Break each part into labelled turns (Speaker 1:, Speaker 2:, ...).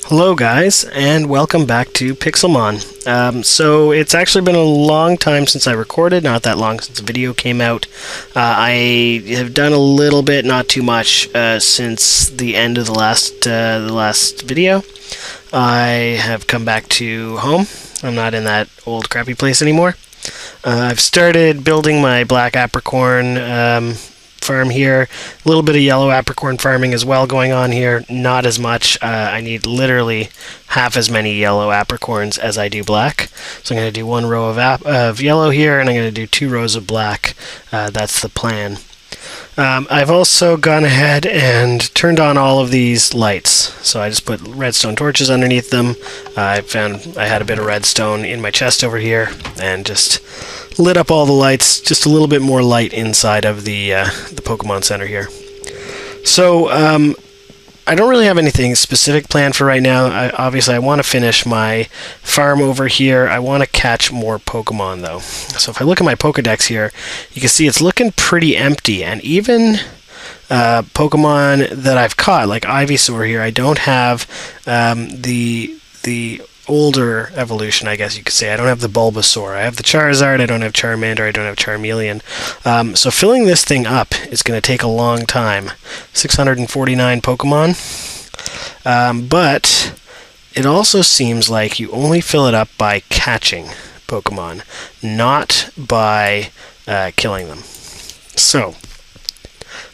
Speaker 1: Hello guys, and welcome back to Pixelmon. So it's actually been a long time since I recorded, not that long since the video came out. I have done a little bit, not too much, since the end of the last video. I have come back to home. I'm not in that old crappy place anymore. I've started building my black apricorn farm here. A little bit of yellow apricorn farming as well going on here. Not as much. I need literally half as many yellow apricorns as I do black. So I'm going to do one row of yellow here, and I'm going to do 2 rows of black. That's the plan. I've also gone ahead and turned on all of these lights. So I just put redstone torches underneath them. I found I had a bit of redstone in my chest over here, and just lit up all the lights, just a little bit more light inside of the Pokemon Center here. So I don't really have anything specific planned for right now. Obviously I want to finish my farm over here. I want to catch more Pokemon though. So if I look at my Pokedex here, you can see it's looking pretty empty, and even Pokemon that I've caught, like Ivysaur here, I don't have the older evolution, I guess you could say. I don't have the Bulbasaur. I have the Charizard. I don't have Charmander. I don't have Charmeleon. So filling this thing up is going to take a long time. 649 Pokemon. But it also seems like you only fill it up by catching Pokemon, not by killing them. So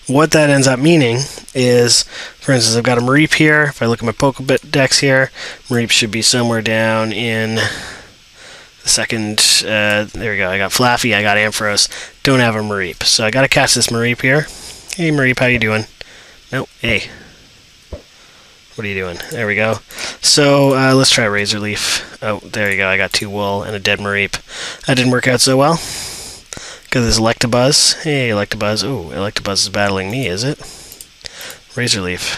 Speaker 1: what that ends up meaning is, for instance, I've got a Mareep here. If I look at my Pokedex here, Mareep should be somewhere down in the second. There we go. I got Flaffy. I got Ampharos. Don't have a Mareep, so I got to catch this Mareep here. Hey Mareep, how you doing? Nope. Hey, what are you doing? There we go. So let's try Razor Leaf. Oh, there you go. I got 2 wool and a dead Mareep. That didn't work out so well. Got this Electabuzz. Hey, Electabuzz. Ooh, Electabuzz is battling me, is it? Razor Leaf.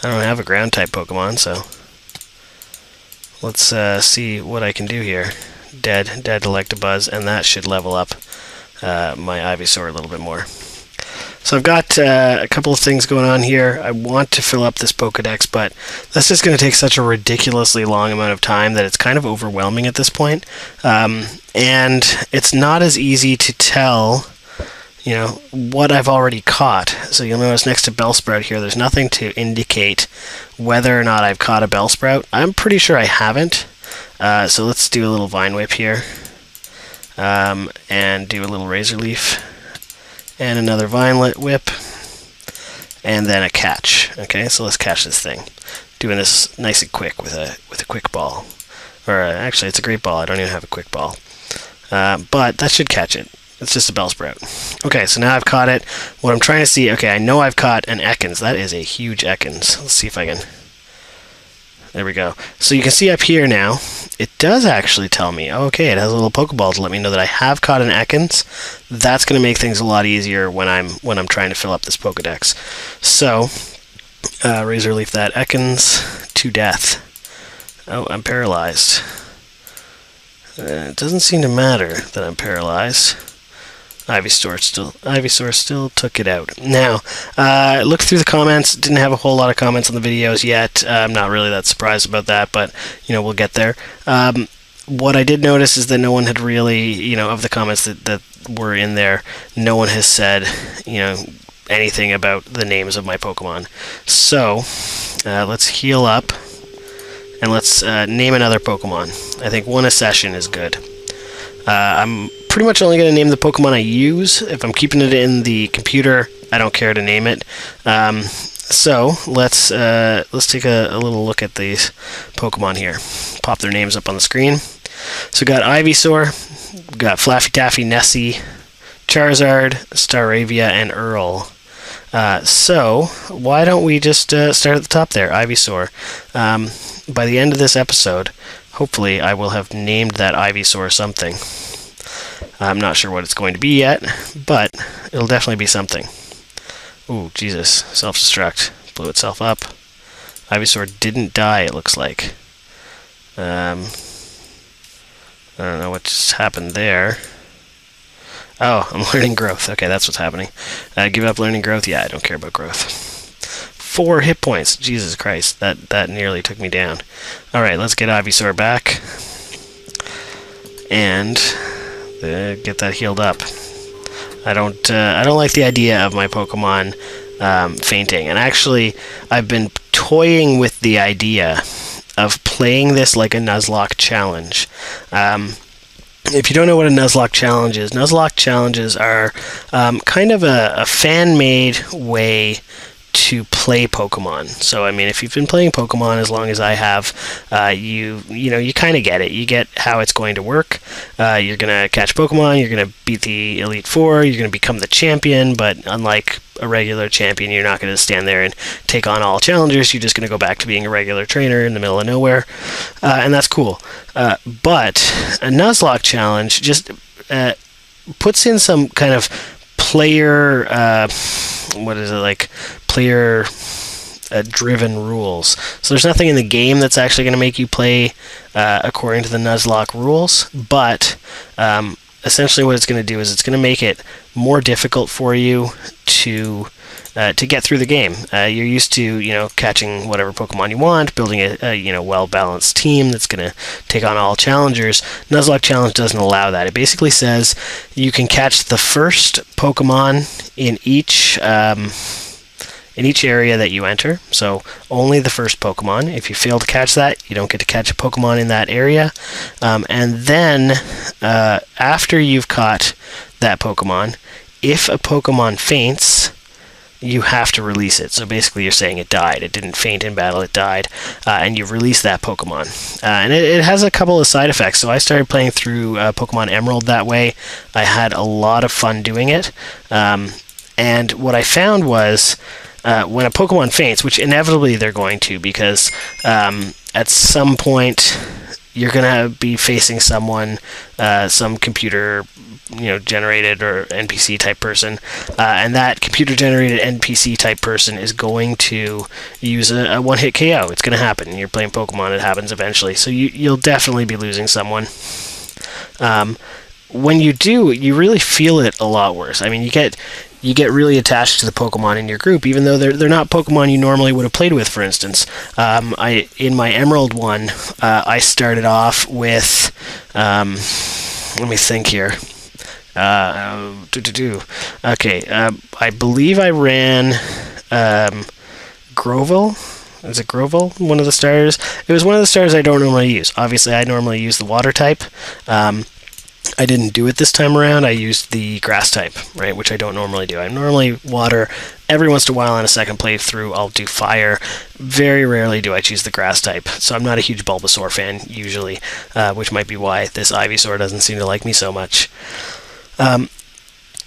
Speaker 1: I don't have a ground-type Pokemon, so let's see what I can do here. Dead Electabuzz, and that should level up my Ivysaur a little bit more. So I've got a couple of things going on here. I want to fill up this Pokedex, but that's just going to take such a ridiculously long amount of time that it's kind of overwhelming at this point. And it's not as easy to tell, you know, what I've already caught. So you'll notice next to Bellsprout here, there's nothing to indicate whether or not I've caught a Bellsprout. I'm pretty sure I haven't. So let's do a little Vine Whip here. And do a little Razor Leaf. And another Vine Whip. And then a catch. Okay, so let's catch this thing. Doing this nice and quick with a quick ball. Or actually, it's a great ball. I don't even have a quick ball. But that should catch it. It's just a Bellsprout. Okay, so now I've caught it. What I'm trying to see, okay, I know I've caught an Ekans. That is a huge Ekans. Let's see if I can. There we go. So you can see up here now, it does actually tell me, okay, it has a little Pokeball to let me know that I have caught an Ekans. That's going to make things a lot easier when I'm trying to fill up this Pokedex. So, Razor Leaf that Ekans to death. Oh, I'm paralyzed. It doesn't seem to matter that I'm paralyzed. Ivysaur still took it out. Now, looked through the comments. Didn't have a whole lot of comments on the videos yet. I'm not really that surprised about that, but you know, we'll get there. What I did notice is that no one had really, you know, of the comments that were in there, no one has said, you know, anything about the names of my Pokemon. So let's heal up and let's name another Pokemon. I think one a session is good. I'm pretty much only going to name the Pokemon I use. If I'm keeping it in the computer, I don't care to name it. So let's take a little look at these Pokemon here. Pop their names up on the screen. So we got Ivysaur, we got Flaffy Taffy, Nessie, Charizard, Staravia, and Earl. So why don't we just start at the top there, Ivysaur. By the end of this episode, hopefully I will have named that Ivysaur something. I'm not sure what it's going to be yet, but it'll definitely be something. Ooh, Jesus. Self-destruct. Blew itself up. Ivysaur didn't die, it looks like. I don't know what just happened there. Oh, I'm learning growth. Okay, that's what's happening. Give up learning growth? Yeah, I don't care about growth. 4 hit points. Jesus Christ, that nearly took me down. All right, let's get Ivysaur back and get that healed up. I don't like the idea of my Pokemon fainting, and actually, I've been toying with the idea of playing this like a Nuzlocke challenge. If you don't know what a Nuzlocke challenge is, Nuzlocke challenges are kind of a fan-made way to play Pokemon. So I mean, if you've been playing Pokemon as long as I have, you kind of get it. You get how it's going to work. You're gonna catch Pokemon. You're gonna beat the Elite Four. You're gonna become the champion. But unlike a regular champion, you're not gonna stand there and take on all challengers. You're just gonna go back to being a regular trainer in the middle of nowhere, and that's cool. But a Nuzlocke challenge just puts in some kind of player player driven rules. So there's nothing in the game that's actually going to make you play according to the Nuzlocke rules, but essentially what it's going to do is it's going to make it more difficult for you to get through the game. You're used to catching whatever Pokemon you want, building a well-balanced team that's going to take on all challengers. Nuzlocke Challenge doesn't allow that. It basically says you can catch the first Pokemon in each area that you enter. So only the first Pokemon. If you fail to catch that, you don't get to catch a Pokemon in that area. And then after you've caught that Pokemon, if a Pokemon faints, you have to release it. So basically you're saying it died. It didn't faint in battle, it died. And you've released that Pokemon. And it has a couple of side effects. So I started playing through Pokemon Emerald that way. I had a lot of fun doing it. And what I found was when a Pokemon faints, which inevitably they're going to, because at some point you're going to be facing someone, some computer generated or NPC type person, and that computer generated NPC type person is going to use a one-hit KO. It's going to happen. You're playing Pokemon, it happens eventually. So you'll definitely be losing someone. When you do, you really feel it a lot worse. I mean, you get really attached to the Pokemon in your group, even though they're not Pokemon you normally would have played with, for instance. In my Emerald one, I started off with, let me think here. Okay, I believe I ran Grovyle. Is it Grovyle? One of the starters? It was one of the starters I don't normally use. Obviously, I normally use the water type. I didn't do it this time around. I used the grass type, right, which I don't normally do. I normally water. Every once in a while on a second playthrough, I'll do fire. Very rarely do I choose the grass type. So I'm not a huge Bulbasaur fan, usually, which might be why this Ivysaur doesn't seem to like me so much.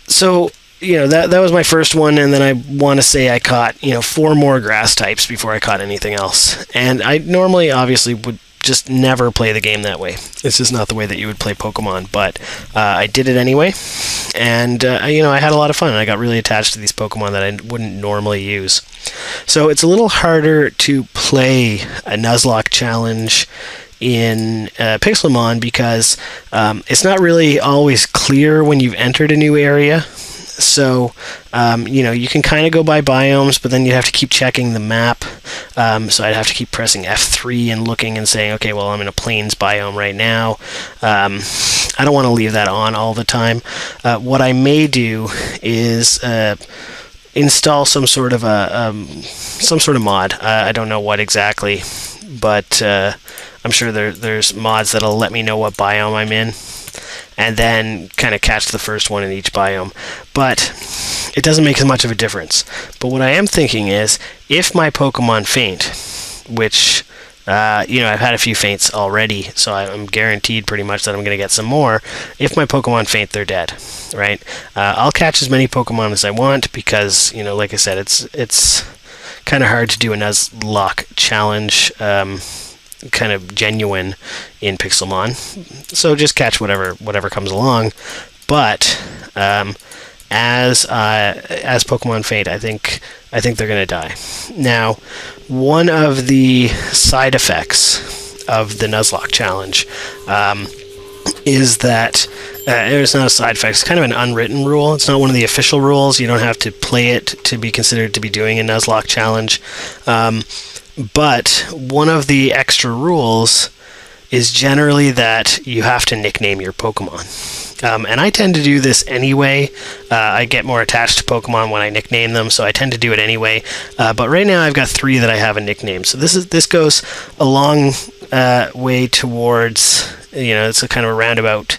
Speaker 1: So that was my first one, and then I want to say I caught 4 more grass types before I caught anything else. And I normally, obviously, would just never play the game that way. This is not the way that you would play Pokemon, but I did it anyway, and I had a lot of fun. I got really attached to these Pokemon that I wouldn't normally use. So it's a little harder to play a Nuzlocke challenge in Pixelmon because it's not really always clear when you've entered a new area. So, you can kind of go by biomes, but then you have to keep checking the map. So I'd have to keep pressing F3 and looking and saying, okay, well, I'm in a plains biome right now. I don't want to leave that on all the time. What I may do is install some sort of mod. I don't know what exactly, but I'm sure there's mods that'll let me know what biome I'm in, and then kind of catch the first one in each biome. But it doesn't make as much of a difference. But what I am thinking is, if my Pokemon faint, which, I've had a few faints already, so I'm guaranteed pretty much that I'm going to get some more. If my Pokemon faint, they're dead, right? I'll catch as many Pokemon as I want because, like I said, it's kind of hard to do a Nuzlocke challenge kind of genuine in Pixelmon, so just catch whatever comes along. But as Pokemon faint, I think they're gonna die. Now, one of the side effects of the Nuzlocke challenge is that it's not a side effect. It's kind of an unwritten rule. It's not one of the official rules. You don't have to play it to be considered to be doing a Nuzlocke challenge. But one of the extra rules is generally that you have to nickname your Pokemon. And I tend to do this anyway. I get more attached to Pokemon when I nickname them, so I tend to do it anyway. But right now I've got 3 that I haven't nicknamed. So this goes a long way towards, it's a kind of a roundabout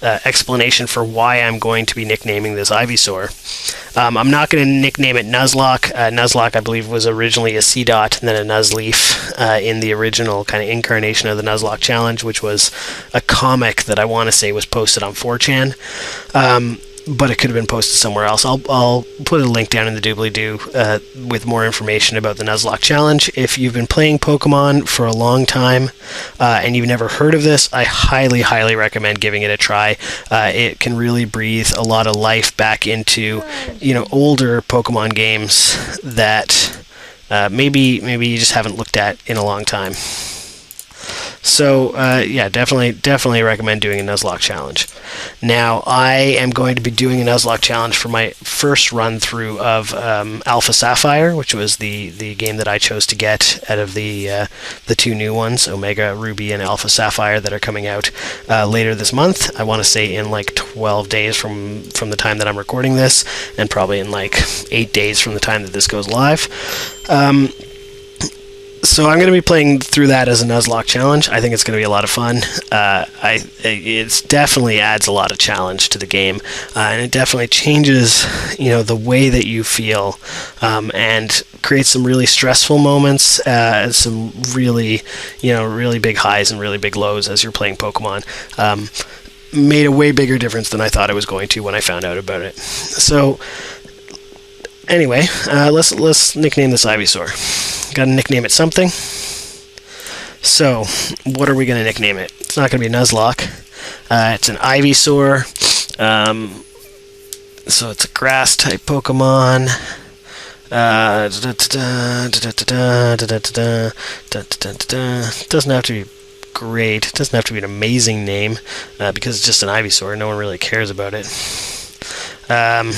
Speaker 1: explanation for why I'm going to be nicknaming this Ivysaur. I'm not going to nickname it Nuzlocke. Nuzlocke, I believe, was originally a Seedot and then a Nuzleaf in the original kind of incarnation of the Nuzlocke challenge, which was a comic that I want to say was posted on 4chan. But it could have been posted somewhere else. I'll put a link down in the doobly-doo with more information about the Nuzlocke challenge. If you've been playing Pokemon for a long time and you've never heard of this, I highly, highly recommend giving it a try. It can really breathe a lot of life back into, older Pokemon games that maybe you just haven't looked at in a long time. So, yeah, definitely recommend doing a Nuzlocke challenge. Now, I am going to be doing a Nuzlocke challenge for my first run-through of Alpha Sapphire, which was the game that I chose to get out of the 2 new ones, Omega Ruby and Alpha Sapphire, that are coming out later this month. I want to say in like 12 days from the time that I'm recording this, and probably in like 8 days from the time that this goes live. So I'm going to be playing through that as a Nuzlocke challenge. I think it's going to be a lot of fun. It definitely adds a lot of challenge to the game, and it definitely changes, the way that you feel, and creates some really stressful moments, and some really, really big highs and really big lows as you're playing Pokemon. Made a way bigger difference than I thought it was going to when I found out about it. So anyway, let's nickname this Ivysaur. Got to nickname it something. So, what are we going to nickname it? It's not going to be Nuzlocke. It's an Ivysaur. So it's a grass-type Pokemon. Doesn't have to be great. It doesn't have to be an amazing name, because it's just an Ivysaur. No one really cares about it. I'm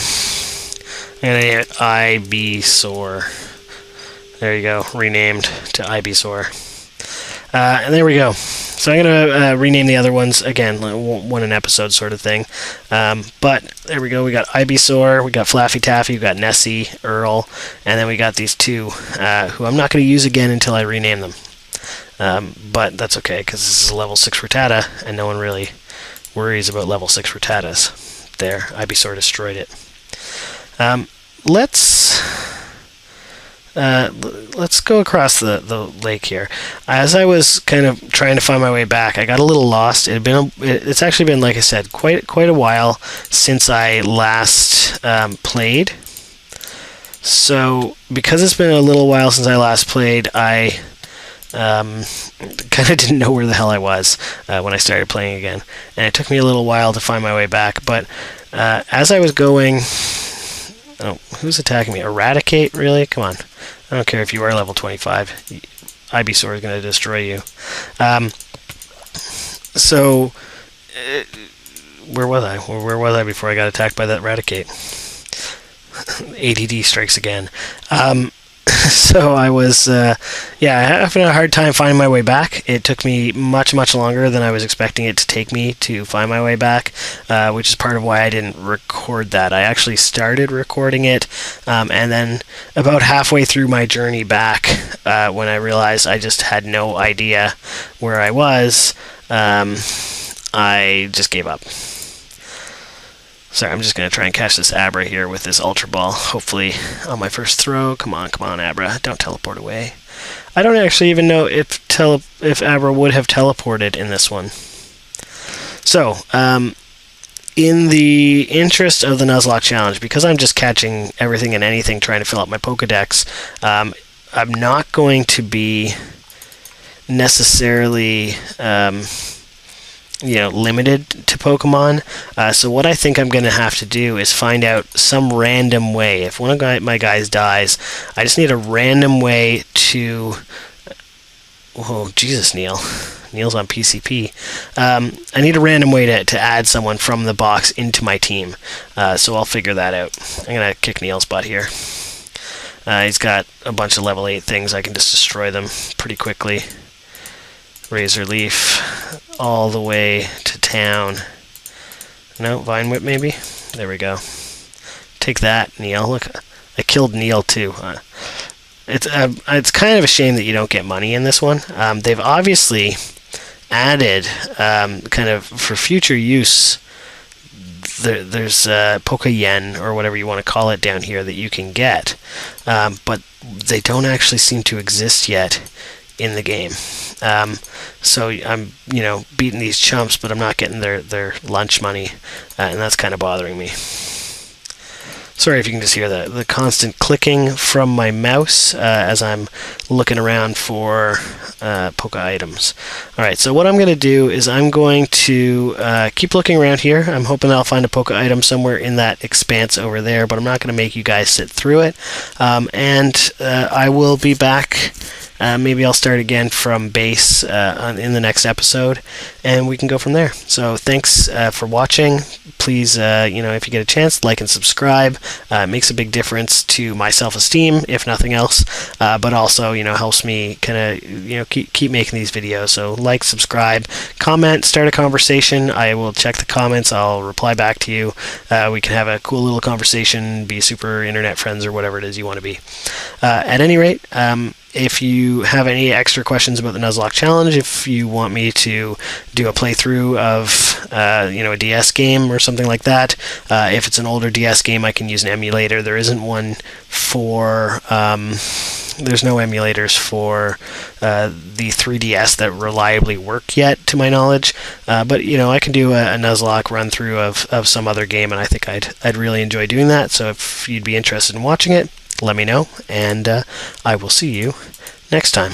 Speaker 1: going to name it Ivysaur. There you go, renamed to Ivysaur. And there we go. So I'm going to rename the other ones, again, one an episode sort of thing. But there we go, we got Ivysaur, we got Flaffy Taffy, we got Nessie, Earl, and then we got these 2, who I'm not going to use again until I rename them. But that's okay, because this is a level 6 Rattata, and no one really worries about level 6 Rattatas. There, Ivysaur destroyed it. Let's go across the lake here. As I was kind of trying to find my way back, I got a little lost. It's actually been, like I said, quite a while since I last played. So because it's been a little while since I last played, I kind of didn't know where the hell I was when I started playing again, and it took me a little while to find my way back. But as I was going. Oh, who's attacking me? Eradicate? Really? Come on. I don't care if you are level 25. Ivysaur is going to destroy you. So, where was I? Where was I before I got attacked by that Eradicate? ADD strikes again. So I was, having a hard time finding my way back. It took me much longer than I was expecting it to take me to find my way back, which is part of why I didn't record that. I actually started recording it, and then about halfway through my journey back, when I realized I just had no idea where I was, I just gave up. Sorry, I'm just going to try and catch this Abra here with this Ultra Ball, hopefully on my first throw. Come on, Abra, don't teleport away. I don't actually even know if Abra would have teleported in this one. So, in the interest of the Nuzlocke challenge, because I'm just catching everything and anything trying to fill up my Pokedex, I'm not going to be necessarily limited to Pokemon. So what I think I'm going to have to do is find out some random way. If one of my guys dies, I just need a random way to... Oh, Jesus, Neil. Neil's on PCP. I need a random way to add someone from the box into my team, so I'll figure that out. I'm going to kick Neil's butt here. He's got a bunch of level 8 things. I can just destroy them pretty quickly. Razor Leaf all the way to town. No, Vine Whip maybe? There we go. Take that, Neil. Look, I killed Neil too. It's kind of a shame that you don't get money in this one. They've obviously added, kind of for future use, there's Poke Yen, or whatever you want to call it down here, that you can get. But they don't actually seem to exist yet in the game. So I'm, beating these chumps, but I'm not getting their lunch money, and that's kind of bothering me. Sorry if you can just hear the constant clicking from my mouse as I'm looking around for Poke items. Alright, so what I'm going to do is I'm going to keep looking around here. I'm hoping I'll find a Poke item somewhere in that expanse over there, but I'm not going to make you guys sit through it. And I will be back. Maybe I'll start again from base in the next episode, and we can go from there. So thanks for watching. Please, if you get a chance, like and subscribe. It makes a big difference to my self-esteem, if nothing else, but also, helps me kind of, keep making these videos. So like, subscribe, comment, start a conversation. I will check the comments. I'll reply back to you. We can have a cool little conversation, be super internet friends, or whatever it is you want to be. At any rate, if you have any extra questions about the Nuzlocke challenge, if you want me to do a playthrough of a DS game or something like that, if it's an older DS game, I can use an emulator. There isn't one for there's no emulators for the 3DS that reliably work yet, to my knowledge. But I can do a Nuzlocke run through of some other game, and I think I'd really enjoy doing that. So if you'd be interested in watching it, let me know, and I will see you next time.